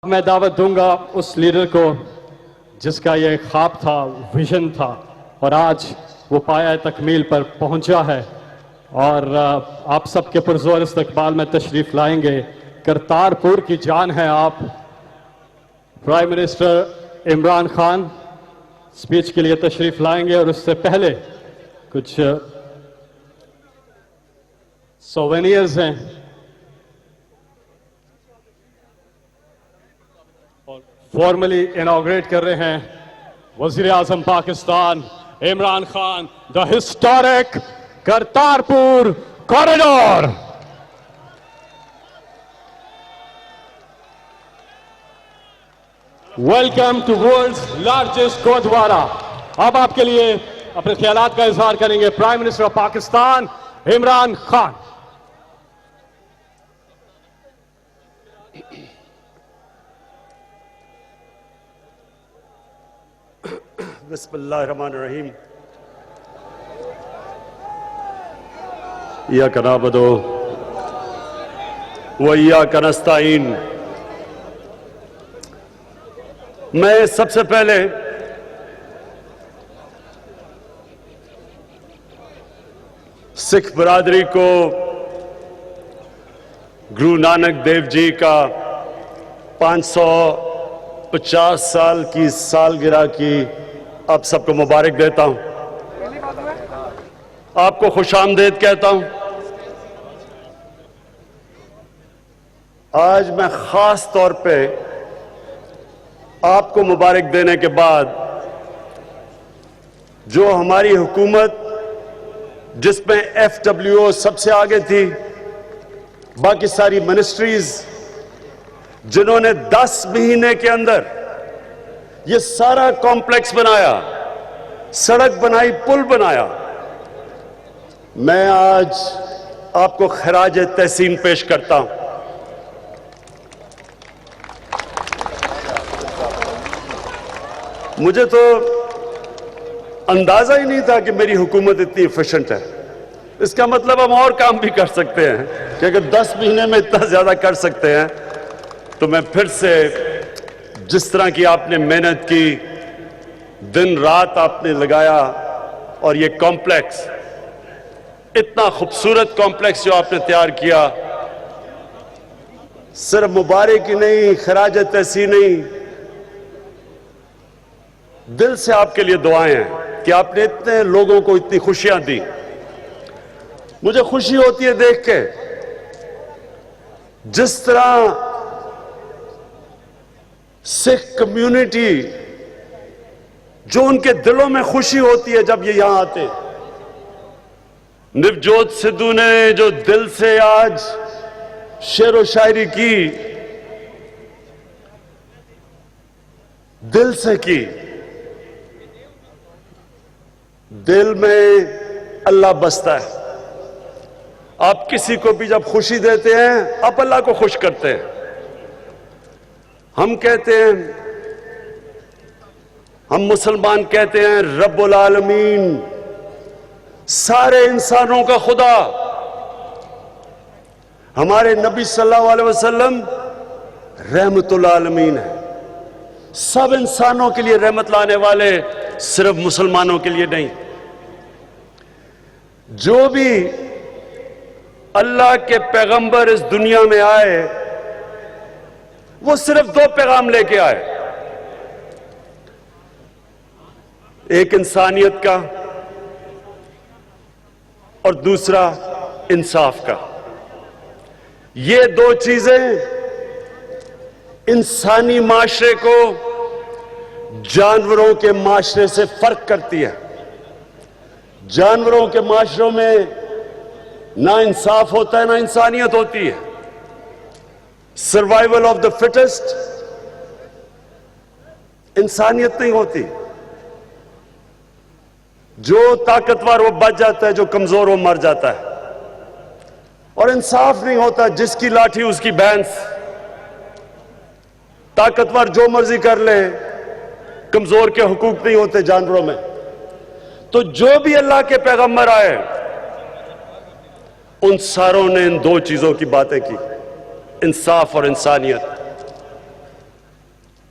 میں دعوت دوں گا اس لیڈر کو جس کا یہ خواب تھا، ویژن تھا، اور آج وہ پایہ تکمیل پر پہنچا ہے، اور آپ سب کے پرزور استقبال میں تشریف لائیں گے۔ کرتارپور کی جان ہے آپ، prime minister Imran Khan speech کے لیے تشریف لائیں گے، اور اس سے پہلے کچھ سووینئرز ہیں۔ فارملی انوگریٹ کر رہے ہیں وزیر اعظم پاکستان عمران خان دا historic Kartarpur corridor. Welcome to world's largest gurdwara. اب آپ کے لیے اپنے خیالات کا اظہار کریں گے prime minister of Pakistan Imran Khan. بسم اللہ الرحمن الرحیم۔ ایاک نعبد و ایاک نستعین۔ میں سب سے پہلے سکھ برادری کو گرو نانک دیو جی کا 550 سال کی سالگرہ کی آپ سب کو مبارک دیتا ہوں، آپ کو خوش آمدید کہتا ہوں۔ آج میں خاص طور پہ آپ کو مبارک دینے کے بعد جو ہماری حکومت جس میں FWO سب سے آگے تھی، باقی ساری منسٹریز جنہوں نے 10 مہینے کے اندر یہ سارا کمپلیکس بنایا، سڑک بنائی، پل بنایا، میں آج آپ کو خراج تحسین پیش کرتا ہوں۔ مجھے تو اندازہ ہی نہیں تھا کہ میری حکومت اتنی ایفیشنٹ ہے۔ اس کا مطلب ہم اور کام بھی کر سکتے ہیں کہ اگر 10 مہینے میں اتنا زیادہ کر سکتے ہیں تو میں پھر سے جس طرح کی آپ نے محنت کی، دن رات آپ نے لگایا، اور یہ کمپلیکس اتنا خوبصورت کمپلیکس جو آپ نے تیار کیا، صرف مبارک ہی نہیں، خراج تحسین نہیں، دل سے آپ کے لیے دعائیں ہیں کہ آپ نے اتنے لوگوں کو اتنی خوشیاں دی۔ مجھے خوشی ہوتی ہے دیکھ کے جس طرح سکھ کمیونٹی، جو ان کے دلوں میں خوشی ہوتی ہے جب یہ یہاں آتے۔ نوجوت سدھو نے جو دل سے آج شعر و شاعری کی، دل سے کی، دل میں اللہ بستا ہے۔ آپ کسی کو بھی جب خوشی دیتے ہیں، آپ اللہ کو خوش کرتے ہیں۔ ہم کہتے ہیں، ہم مسلمان کہتے ہیں رب العالمین، سارے انسانوں کا خدا۔ ہمارے نبی صلی اللہ علیہ وسلم رحمت العالمین ہے، سب انسانوں کے لیے رحمت لانے والے، صرف مسلمانوں کے لیے نہیں۔ جو بھی اللہ کے پیغمبر اس دنیا میں آئے، وہ صرف 2 پیغام لے کے آئے، ایک انسانیت کا اور دوسرا انصاف کا۔ یہ 2 چیزیں انسانی معاشرے کو جانوروں کے معاشرے سے فرق کرتی ہے۔ جانوروں کے معاشروں میں نہ انصاف ہوتا ہے، نہ انسانیت ہوتی ہے۔ سروائیول آف دا فٹسٹ، انسانیت نہیں ہوتی۔ جو طاقتور وہ بچ جاتا ہے، جو کمزور وہ مر جاتا ہے۔ اور انصاف نہیں ہوتا، جس کی لاٹھی اس کی بھینس۔ طاقتور جو مرضی کر لے، کمزور کے حقوق نہیں ہوتے جانوروں میں۔ تو جو بھی اللہ کے پیغمبر آئے، ان ساروں نے ان 2 چیزوں کی باتیں کی، انصاف اور انسانیت۔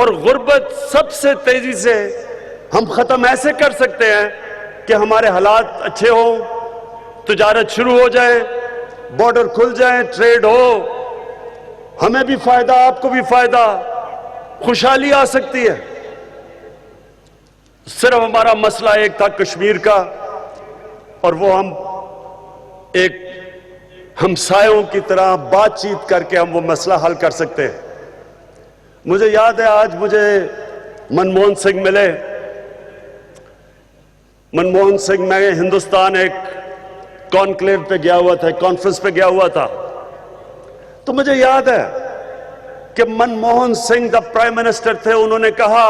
اور غربت سب سے تیزی سے ہم ختم ایسے کر سکتے ہیں کہ ہمارے حالات اچھے ہوں، تجارت شروع ہو جائے، بارڈر کھل جائیں، ٹریڈ ہو، ہمیں بھی فائدہ، آپ کو بھی فائدہ، خوشحالی آ سکتی ہے۔ صرف ہمارا مسئلہ ایک تھا کشمیر کا، اور وہ ہم ایک ہمسایوں کی طرح بات چیت کر کے ہم وہ مسئلہ حل کر سکتے ہیں۔ مجھے یاد ہے آج مجھے منموہن سنگھ ملے۔ منموہن سنگھ، میں ہندوستان ایک کانکلیو پہ گیا ہوا تھا، کانفرنس پہ گیا ہوا تھا، تو مجھے یاد ہے کہ منموہن سنگھ جب پرائم منسٹر تھے، انہوں نے کہا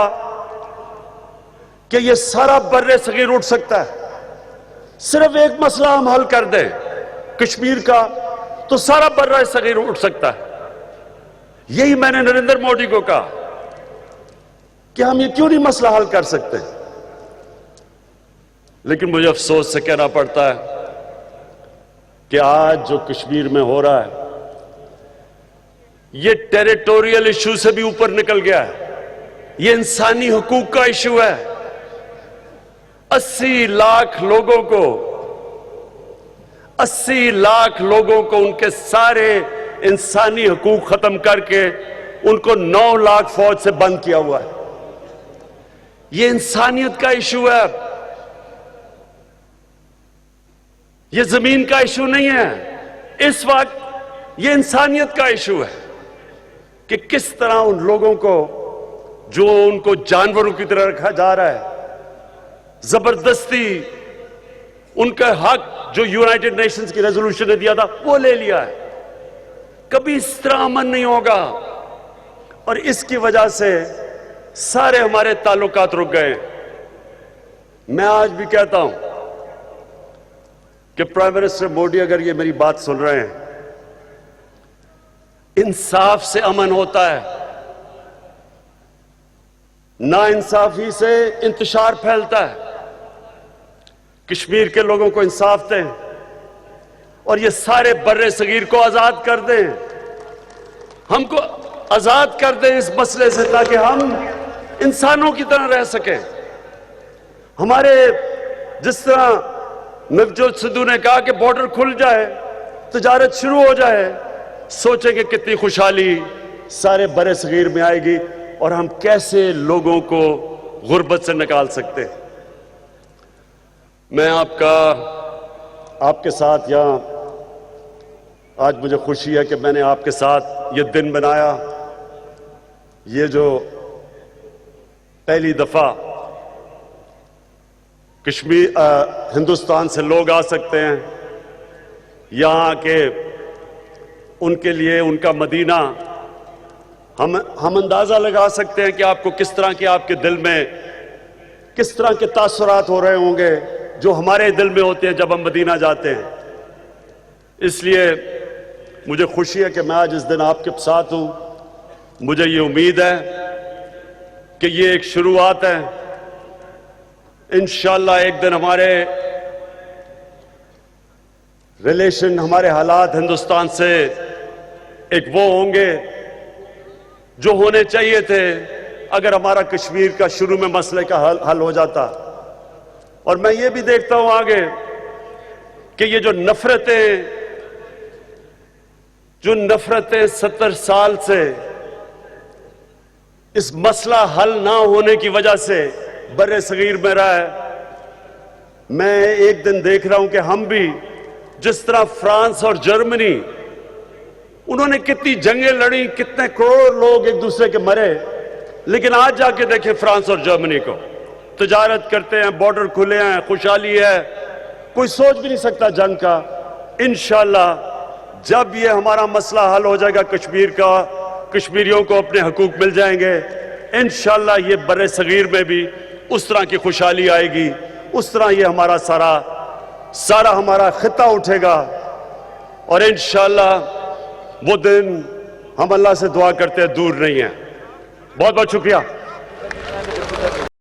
کہ یہ سارا بر صغیر اٹھ سکتا ہے، صرف ایک مسئلہ ہم حل کر دیں کشمیر کا تو سارا بر صغیر اٹھ سکتا ہے۔ یہی میں نے نریندر مودی کو کہا کہ ہم یہ کیوں نہیں مسئلہ حل کر سکتے، لیکن مجھے افسوس سے کہنا پڑتا ہے کہ آج جو کشمیر میں ہو رہا ہے یہ ٹیریٹوریل ایشو سے بھی اوپر نکل گیا ہے، یہ انسانی حقوق کا ایشو ہے۔ 80 لاکھ لوگوں کو ان کے سارے انسانی حقوق ختم کر کے ان کو 9 لاکھ فوج سے بند کیا ہوا ہے۔ یہ انسانیت کا ایشو ہے، یہ زمین کا ایشو نہیں ہے، اس وقت یہ انسانیت کا ایشو ہے کہ کس طرح ان لوگوں کو جو ان کو جانوروں کی طرح رکھا جا رہا ہے، زبردستی ان کا حق جو یونائٹڈ نیشنز کی ریزولوشن نے دیا تھا وہ لے لیا ہے۔ کبھی اس طرح امن نہیں ہوگا، اور اس کی وجہ سے سارے ہمارے تعلقات رک گئے۔ میں آج بھی کہتا ہوں کہ پرائم منسٹر مودی اگر یہ میری بات سن رہے ہیں، انصاف سے امن ہوتا ہے، ناانصافی سے انتشار پھیلتا ہے۔ کشمیر کے لوگوں کو انصاف دیں اور یہ سارے بر صغیر کو آزاد کر دیں، ہم کو آزاد کر دیں اس مسئلے سے، تاکہ ہم انسانوں کی طرح رہ سکیں۔ ہمارے جس طرح نوجوت سدھو نے کہا کہ بارڈر کھل جائے، تجارت شروع ہو جائے، سوچیں کہ کتنی خوشحالی سارے بر صغیر میں آئے گی اور ہم کیسے لوگوں کو غربت سے نکال سکتے ہیں۔ میں آپ کے ساتھ یہاں آج مجھے خوشی ہے کہ میں نے آپ کے ساتھ یہ دن بنایا، یہ جو پہلی دفعہ ہندوستان سے لوگ آ سکتے ہیں یہاں کے، ان کے لیے ان کا مدینہ، ہم اندازہ لگا سکتے ہیں کہ آپ کو کس طرح کے آپ کے دل میں کس طرح کے تاثرات ہو رہے ہوں گے جو ہمارے دل میں ہوتے ہیں جب ہم مدینہ جاتے ہیں۔ اس لیے مجھے خوشی ہے کہ میں آج اس دن آپ کے ساتھ ہوں۔ مجھے یہ امید ہے کہ یہ ایک شروعات ہے، انشاءاللہ ایک دن ہمارے ریلیشن، ہمارے حالات ہندوستان سے ایک وہ ہوں گے جو ہونے چاہیے تھے اگر ہمارا کشمیر کا شروع میں مسئلے کا حل ہو جاتا۔ اور میں یہ بھی دیکھتا ہوں آگے کہ یہ جو نفرتیں 70 سال سے اس مسئلہ حل نہ ہونے کی وجہ سے بر صغیر میں رہا ہے، میں ایک دن دیکھ رہا ہوں کہ ہم بھی جس طرح فرانس اور جرمنی، انہوں نے کتنی جنگیں لڑی، کتنے کروڑ لوگ ایک دوسرے کے مرے، لیکن آج جا کے دیکھیں فرانس اور جرمنی کو، تجارت کرتے ہیں، بارڈر کھلے ہیں، خوشحالی ہے، کوئی سوچ بھی نہیں سکتا جنگ کا۔ انشاءاللہ جب یہ ہمارا مسئلہ حل ہو جائے گا کشمیر کا، کشمیریوں کو اپنے حقوق مل جائیں گے، انشاءاللہ یہ بر صغیر میں بھی اس طرح کی خوشحالی آئے گی، اس طرح یہ ہمارا سارا ہمارا خطہ اٹھے گا، اور انشاءاللہ وہ دن ہم اللہ سے دعا کرتے ہیں دور نہیں ہیں۔ بہت بہت شکریہ۔